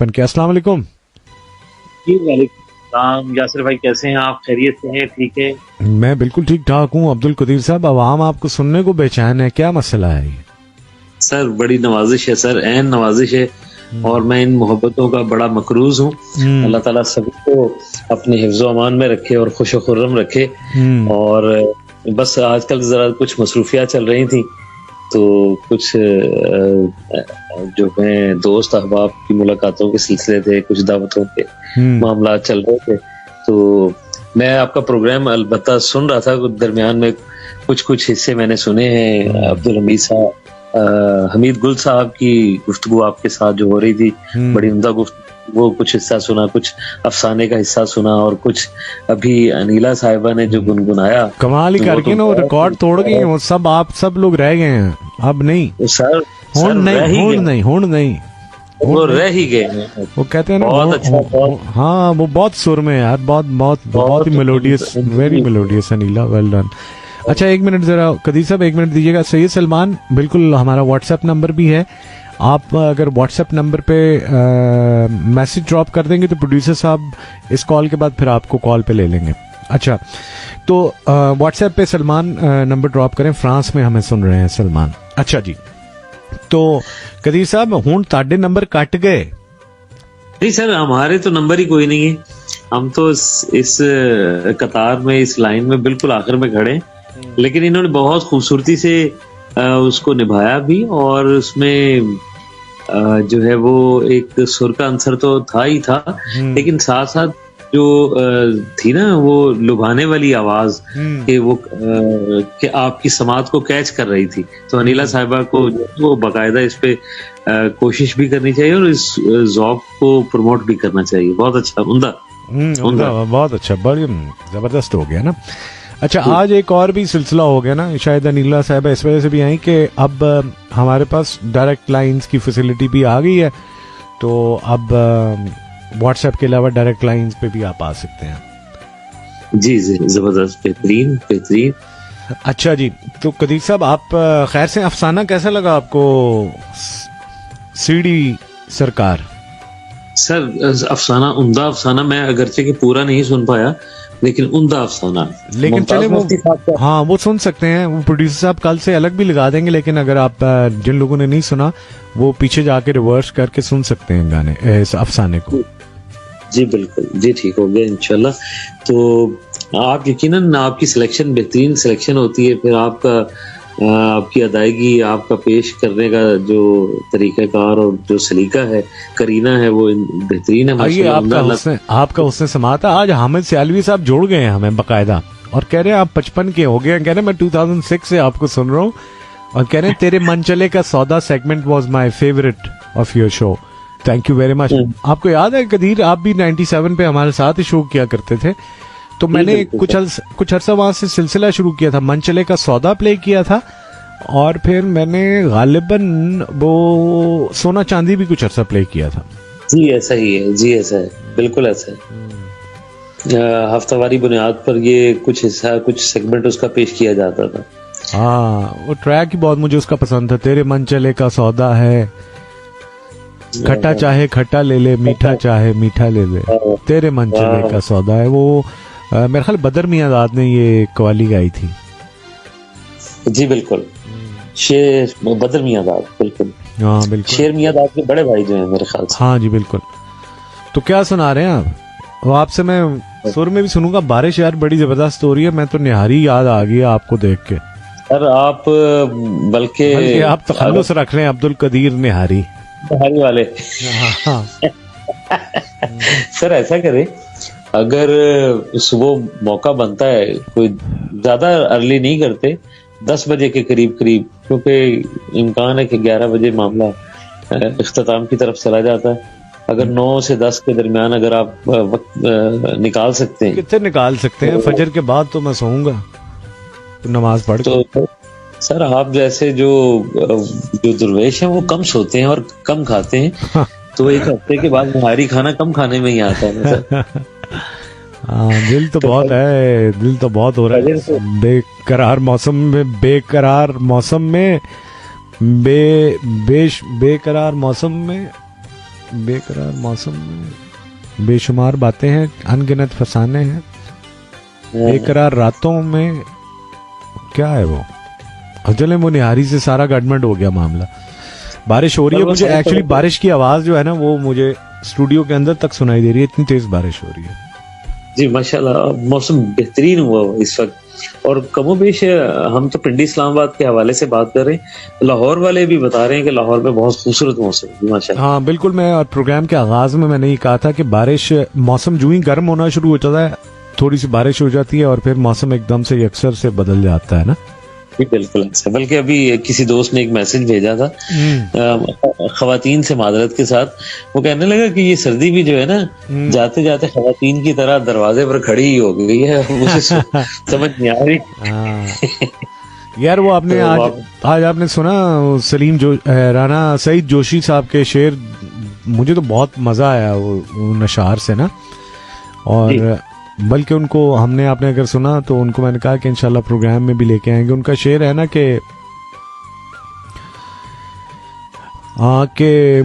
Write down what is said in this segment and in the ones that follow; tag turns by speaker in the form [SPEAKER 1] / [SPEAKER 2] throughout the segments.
[SPEAKER 1] अस्सलाम वालेकुम।
[SPEAKER 2] जी वालेकुम सलाम। यासिर भाई कैसे हैं आप? खैरियत से हैं? ठीक है।
[SPEAKER 1] मैं बिल्कुल ठीक ठाक हूँ। अब्दुल कदीर साहब, आवाम आपको सुनने को बेचैन है, क्या मसला है ये?
[SPEAKER 2] सर बड़ी नवाजिश है सर, ऐन नवाजिश है और मैं इन मोहब्बतों का बड़ा मकरूज हूँ। अल्लाह ताला सभी को अपने हिफ्ज़ो अमान में रखे और खुश खुर्रम रखे। और बस आजकल जरा कुछ मसरूफियात चल रही थी, तो कुछ जो है दोस्त अहबाब की मुलाकातों के सिलसिले थे, कुछ दावतों के मामला चल रहे थे, तो मैं आपका प्रोग्राम अलबत्ता सुन रहा था। दरमियान में कुछ हिस्से मैंने सुने हैं। अब्दुल हमीद साहब, हमीद गुल साहब की गुफ्तगू आपके साथ जो हो रही थी, बड़ी उम्दा गुफ्तगू, वो कुछ हिस्सा सुना, कुछ अफसाने का हिस्सा सुना, और कुछ अभी अनीला साहिबा ने जो गुनगुनाया,
[SPEAKER 1] कमाल ही करके ना वो रिकॉर्ड तोड़ गए वो सब। आप सब लोग रह गए हैं, अब नहीं
[SPEAKER 2] सर,
[SPEAKER 1] होड़ नहीं
[SPEAKER 2] वो रह ही गए हैं।
[SPEAKER 1] वो कहते हैं ना
[SPEAKER 2] बहुत अच्छा,
[SPEAKER 1] हाँ वो बहुत सुर में यार, बहुत ही melodious, very melodious Anila, well done. अच्छा एक मिनट जरा कदीर साहब, एक मिनट दीजिएगा। सैयद सलमान, बिल्कुल हमारा व्हाट्सएप नंबर भी है, आप अगर व्हाट्सएप नंबर पे मैसेज ड्रॉप कर देंगे तो प्रोड्यूसर साहब इस कॉल के बाद फिर आपको कॉल पे ले लेंगे। अच्छा, तो व्हाट्सएप पे सलमान नंबर ड्रॉप करें, फ्रांस में हमें सुन रहे हैं सलमान। अच्छा जी, तो कदीर साहब हुण ताड़े नंबर कट गए?
[SPEAKER 2] नहीं सर, हमारे तो नंबर ही कोई नहीं है। हम तो इस कतार में, इस लाइन में बिल्कुल आखिर में खड़े, लेकिन इन्होंने बहुत खूबसूरती से उसको निभाया भी, और उसमें जो है वो एक सुर का अंसर तो था ही था, लेकिन साथ साथ जो थी ना वो लुभाने वाली आवाज कि वो कि आपकी समात को कैच कर रही थी। तो अनीला साहिबा को वो बाकायदा इस पे कोशिश भी करनी चाहिए और इस ज़ौक़ को प्रमोट भी करना चाहिए। बहुत अच्छा, उम्दा,
[SPEAKER 1] बहुत अच्छा, बड़ी जबरदस्त हो गया ना। अच्छा, आज एक और भी सिलसिला हो गया ना, शायद अनीला साहिबा इस वजह से भी आई कि अब हमारे पास डायरेक्ट लाइंस की फैसिलिटी भी आ गई है, तो अब व्हाट्सएप के अलावा डायरेक्ट लाइंस पे भी आप आ सकते हैं।
[SPEAKER 2] जी जी, जबरदस्त, बेहतरीन।
[SPEAKER 1] अच्छा जी, तो कदीर साहब आप खैर से, अफसाना कैसा लगा आपको? सीडी सरकार
[SPEAKER 2] सर, अफसाना उम्दा अफसाना, मैं अगरचे कि पूरा नहीं सुन पाया, लेकिन उम्दा अफसाना।
[SPEAKER 1] लेकिन चले वो, हाँ वो सुन सकते हैं, वो प्रोड्यूसर साहब कल से अलग भी लगा देंगे, लेकिन अगर आप जिन लोगों ने नहीं सुना वो पीछे जाके रिवर्स करके सुन सकते हैं गाने, इस अफसाने को।
[SPEAKER 2] जी बिल्कुल, जी ठीक हो गया इंशाल्लाह। तो आप यकीनन, आपकी सिलेक्शन बेहतरीन सिलेक्शन होती है, फिर आपकी अदायगी, आपका पेश करने का जो तरीक़ाकार और जो सलीका है, करीना है, वो बेहतरीन है।
[SPEAKER 1] आइए आपका उसने समाता। आज हामिद सियालवी साहब जोड़ गए हैं हमें बाकायदा, और कह रहे हैं आप 55 के हो गए। कह रहे हैं मैं 2006 से आपको सुन रहा हूँ, और कह रहे हैं तेरे मन चले का सौदा segment was my favourite of your show. Thank you very much. आपको याद है कदीर, आप भी 97 पे हमारे साथ ही शो किया करते थे, तो मैंने कुछ अरसा वहां से सिलसिला शुरू किया था, मन चले का सौदा प्ले किया था, और फिर मैंने गालिबन वो सोना चांदी भी कुछ अरसा प्ले किया था।
[SPEAKER 2] जी ऐसा ही है, जी ऐसा है, बिल्कुल ऐसा है। हफ्तावारी बुनियाद पर ये कुछ हिस्सा, कुछ सेगमेंट उसका पेश किया जाता था।
[SPEAKER 1] हाँ, वो ट्रैक ही बहुत मुझे उसका पसंद था। तेरे मन चले का सौदा है, खट्टा चाहे खट्टा ले ले, मीठा चाहे मीठा ले ले, तेरे मन चले का सौदा है। वो मेरे ख्याल बदर मियां दाद ने ये कवाली गाई थी।
[SPEAKER 2] जी बिल्कुल, शेर बदर मियां दाद, बिल्कुल।
[SPEAKER 1] हाँ बिल्कुल,
[SPEAKER 2] शेर मियां दाद के बड़े भाई जो हैं मेरे ख्याल से।
[SPEAKER 1] हाँ जी बिल्कुल। तो क्या सुना रहे हैं आप? वो आपसे मैं सुर में भी सुनूंगा। बारिश यार बड़ी जबरदस्त हो रही है, मैं तो निहारी याद आ गई आपको देख के।
[SPEAKER 2] सर आप बल्कि
[SPEAKER 1] आप तखल्लुस रख रहे हैं, अब्दुल कदीर निहारी
[SPEAKER 2] वाले।
[SPEAKER 1] हाँ।
[SPEAKER 2] सर ऐसा करें, अगर सुबह मौका बनता है, कोई ज्यादा अर्ली नहीं करते, 10 बजे के करीब, क्योंकि इम्कान है कि 11 बजे मामला इख्तिताम की तरफ चला जाता है। अगर 9 से 10 के दरमियान अगर आप वक्त निकाल सकते हैं।
[SPEAKER 1] कितने निकाल सकते हैं? फजर के बाद तो मैं सोऊंगा, तो नमाज पढ़
[SPEAKER 2] तो सर आप जैसे जो दुर्वेश हैं वो कम सोते हैं और कम खाते हैं, तो एक हफ्ते के बाद भारी खाना कम खाने में ही आता है सर।
[SPEAKER 1] हाँ, दिल तो बहुत है, दिल तो बहुत हो रहा है बेकरार मौसम में, बेकरार मौसम में बेकरार मौसम में बेशुमार बातें हैं, अनगिनत फसाने हैं, बेकरार रातों में क्या है वो, अजले मुनिहारी से सारा गड़बड़ हो गया मामला। बारिश हो रही है, मुझे एक्चुअली बारिश की आवाज जो है ना वो मुझे स्टूडियो के अंदर तक सुनाई दे रही है, इतनी तेज बारिश हो रही है।
[SPEAKER 2] जी माशाल्लाह, मौसम बेहतरीन हुआ इस वक्त। और कमोबेश हम तो पिंडी इस्लामाबाद के हवाले से बात कर रहे हैं, लाहौर वाले भी बता रहे हैं कि लाहौर में बहुत खूबसूरत मौसम है माशाल्लाह।
[SPEAKER 1] हाँ बिल्कुल, मैं और प्रोग्राम के आगाज में मैंने ये कहा था कि बारिश, मौसम जो ही गर्म होना शुरू हो जाता है, थोड़ी सी बारिश हो जाती है और फिर मौसम एकदम से यकसर से बदल जाता है ना।
[SPEAKER 2] जी बिल्कुल अच्छा। बल्कि अभी किसी दोस्त ने एक मैसेज भेजा था खवातीन से मादरत के साथ, वो कहने लगा कि ये सर्दी भी जो है ना जाते जाते खवातीन की तरह दरवाजे पर खड़ी ही हो गई है, मुझे समझ नहीं आ रही।
[SPEAKER 1] यार वो आपने आज आपने सुना सलीम राना सईद जोशी साहब के शेर, मुझे तो बहुत मजा आया वो नशार से ना, और बल्कि उनको आपने अगर सुना तो उनको मैंने कहा कि इंशाल्लाह प्रोग्राम में भी लेके आएंगे। उनका शेर है ना कि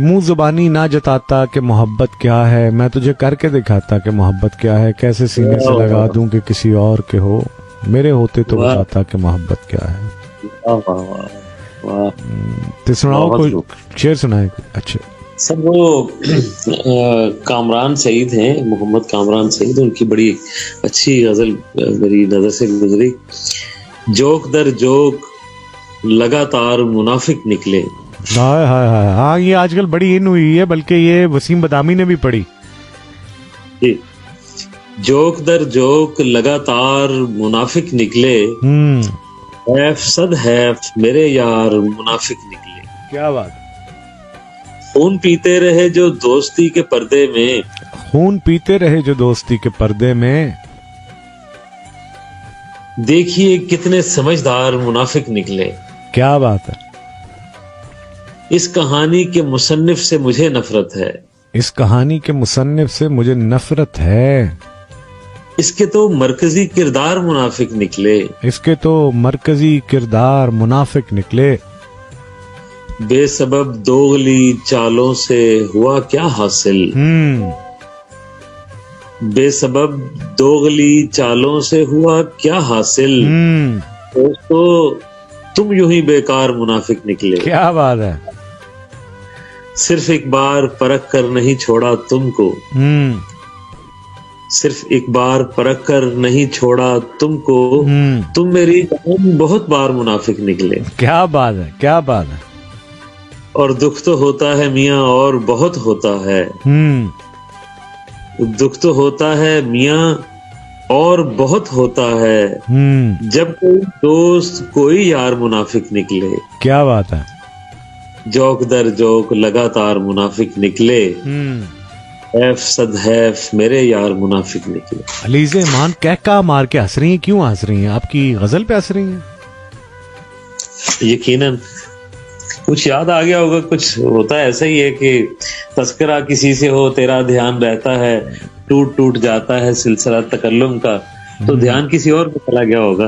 [SPEAKER 1] मुंह जुबानी ना जताता कि मोहब्बत क्या है, मैं तुझे करके दिखाता कि मोहब्बत क्या है, कैसे सीने से लगा दूं कि किसी और के हो, मेरे होते तो बताता कि मोहब्बत क्या है। तो सुनाओ कोई शेर सुनाए अच्छे।
[SPEAKER 2] सर वो कामरान सईद हैं, मोहम्मद कामरान सईद, उनकी बड़ी अच्छी गजल मेरी नजर से गुजरी। जोक दर जोक लगातार मुनाफिक निकले।
[SPEAKER 1] हाय हाय हाय, हाँ ये आजकल बड़ी इन हुई है, बल्कि ये वसीम बदामी ने भी पढ़ी।
[SPEAKER 2] जोक दर जोक लगातार मुनाफिक निकले, हैफ सद हैफ मेरे यार मुनाफिक निकले।
[SPEAKER 1] क्या बात।
[SPEAKER 2] खून पीते रहे जो दोस्ती के पर्दे में,
[SPEAKER 1] खून पीते रहे जो दोस्ती के पर्दे में,
[SPEAKER 2] देखिए कितने समझदार मुनाफिक निकले।
[SPEAKER 1] क्या बात है।
[SPEAKER 2] इस कहानी के मुसन्निफ से मुझे नफरत है,
[SPEAKER 1] इस कहानी के मुसन्निफ से मुझे नफरत है,
[SPEAKER 2] इसके तो मरकजी किरदार मुनाफिक निकले,
[SPEAKER 1] इसके तो मरकजी किरदार मुनाफिक निकले।
[SPEAKER 2] बेसबब दोगली चालों से हुआ क्या हासिल, बेसबब दोगली चालों से हुआ क्या हासिल, दोस्तों तुम यूं ही बेकार मुनाफिक निकले।
[SPEAKER 1] क्या बात है।
[SPEAKER 2] सिर्फ एक बार परख कर नहीं छोड़ा तुमको, सिर्फ एक बार परख कर नहीं छोड़ा तुमको, तुम मेरी जान बहुत बार मुनाफिक निकले।
[SPEAKER 1] क्या बात है, क्या बात है।
[SPEAKER 2] और दुख तो होता है मियाँ और बहुत होता है, दुख तो होता है मियाँ और बहुत होता है, जब कोई दोस्त कोई यार मुनाफिक निकले। क्या
[SPEAKER 1] बात है।
[SPEAKER 2] जोक दर जोक लगातार मुनाफिक निकले, हैफ सद हैफ मेरे यार मुनाफिक निकले।
[SPEAKER 1] अलीज़े ईमान कहका मार के हंस रही हैं, क्यों हंस रही हैं? आपकी गजल पे हंस रही हैं?
[SPEAKER 2] यकीनन कुछ याद आ गया होगा, कुछ होता है ऐसा ही है कि तस्करा किसी से हो तेरा ध्यान रहता है, टूट टूट जाता है सिलसिला तकल्लुम का, तो ध्यान किसी और पे चला गया होगा,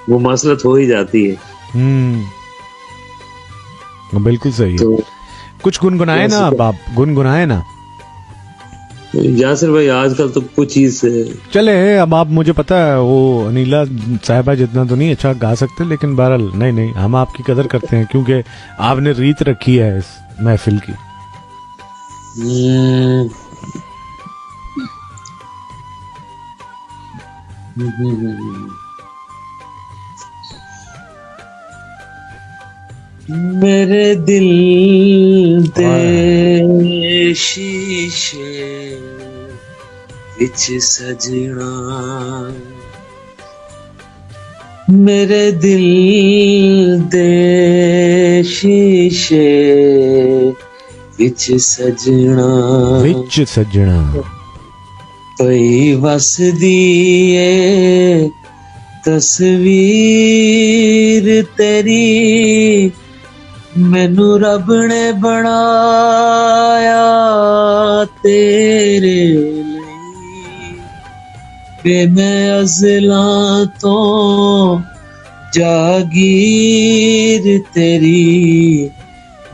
[SPEAKER 2] वो मसलत हो ही जाती है।
[SPEAKER 1] बिल्कुल सही है।
[SPEAKER 2] तो
[SPEAKER 1] कुछ गुनगुनाए ना अब आप, गुनगुनाए ना
[SPEAKER 2] यासिर भाई, आजकल तो कुछ चीज
[SPEAKER 1] चले। अब आप, मुझे पता है वो अनीला साहिबा जितना तो नहीं अच्छा गा सकते, लेकिन बहरहाल नहीं हम आपकी कदर करते हैं क्योंकि आपने रीत रखी है इस महफिल की।
[SPEAKER 2] मेरे दिल दे शीशे विच सजना, मेरे दिल दे शीशे विच सजना,
[SPEAKER 1] विच सजना
[SPEAKER 2] कोई वस दिए तस्वीर तेरी, मैनू रब ने बनाया तेरे लिए, वे मैं अज़लां तो जागीर तेरी,